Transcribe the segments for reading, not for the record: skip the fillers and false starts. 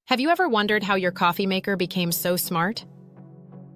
Have you ever wondered how your coffee maker became so smart?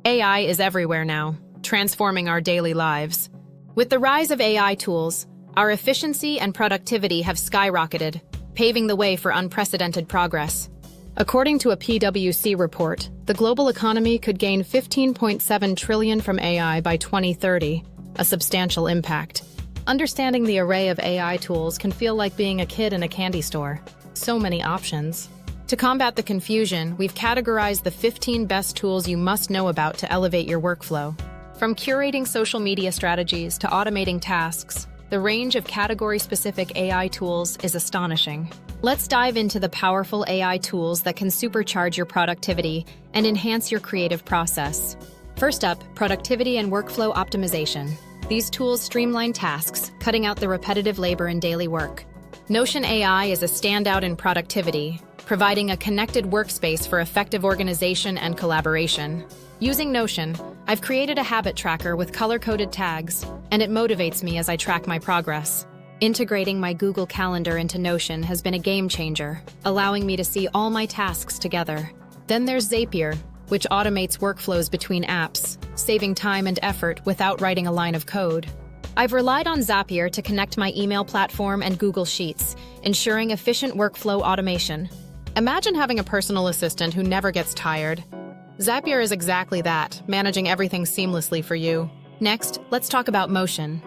AI is everywhere now, transforming our daily lives. With the rise of AI tools, our efficiency and productivity have skyrocketed, paving the way for unprecedented progress. According to a PwC report, the global economy could gain $15.7 trillion from AI by 2030, a substantial impact. Understanding the array of AI tools can feel like being a kid in a candy store. So many options. To combat the confusion, we've categorized the 15 best tools you must know about to elevate your workflow. From curating social media strategies to automating tasks, the range of category-specific AI tools is astonishing. Let's dive into the powerful AI tools that can supercharge your productivity and enhance your creative process. First up, productivity and workflow optimization. These tools streamline tasks, cutting out the repetitive labor in daily work. Notion AI is a standout in productivity, providing a connected workspace for effective organization and collaboration. Using Notion, I've created a habit tracker with color-coded tags, and it motivates me as I track my progress. Integrating my Google Calendar into Notion has been a game changer, allowing me to see all my tasks together. Then there's Zapier, which automates workflows between apps, saving time and effort without writing a line of code. I've relied on Zapier to connect my email platform and Google Sheets, ensuring efficient workflow automation. Imagine having a personal assistant who never gets tired. Zapier is exactly that, managing everything seamlessly for you. Next, let's talk about Motion,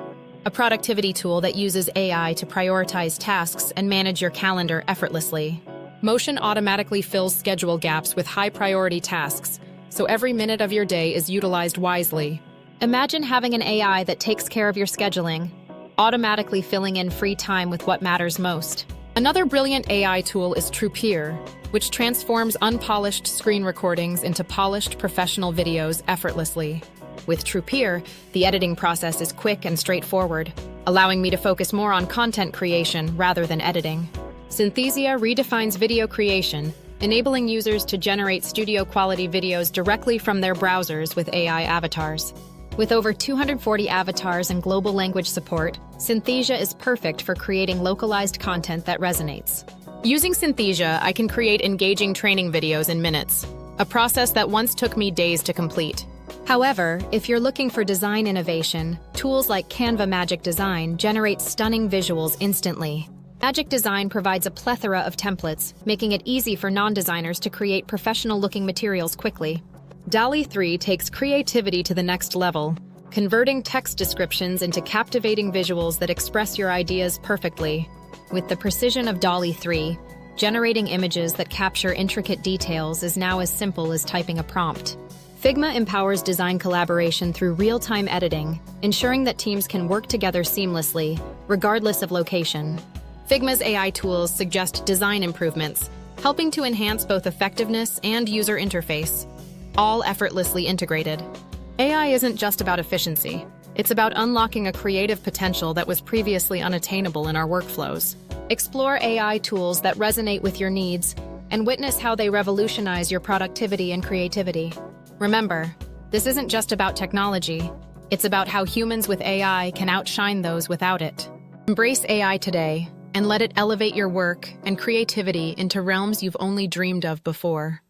a productivity tool that uses AI to prioritize tasks and manage your calendar effortlessly. Motion automatically fills schedule gaps with high-priority tasks, so every minute of your day is utilized wisely. Imagine having an AI that takes care of your scheduling, automatically filling in free time with what matters most. Another brilliant AI tool is Truppeer, which transforms unpolished screen recordings into polished professional videos effortlessly. With Truppeer, the editing process is quick and straightforward, allowing me to focus more on content creation rather than editing. Synthesia redefines video creation, enabling users to generate studio-quality videos directly from their browsers with AI avatars. With over 240 avatars and global language support, Synthesia is perfect for creating localized content that resonates. Using Synthesia, I can create engaging training videos in minutes, a process that once took me days to complete. However, if you're looking for design innovation, tools like Canva Magic Design generate stunning visuals instantly. Magic Design provides a plethora of templates, making it easy for non-designers to create professional-looking materials quickly. DALL-E 3 takes creativity to the next level, converting text descriptions into captivating visuals that express your ideas perfectly. With the precision of DALL-E 3, generating images that capture intricate details is now as simple as typing a prompt. Figma empowers design collaboration through real-time editing, ensuring that teams can work together seamlessly, regardless of location. Figma's AI tools suggest design improvements, helping to enhance both effectiveness and user interface, all effortlessly integrated. AI isn't just about efficiency. It's about unlocking a creative potential that was previously unattainable in our workflows. Explore AI tools that resonate with your needs and witness how they revolutionize your productivity and creativity. Remember, this isn't just about technology. It's about how humans with AI can outshine those without it. Embrace AI today and let it elevate your work and creativity into realms you've only dreamed of before.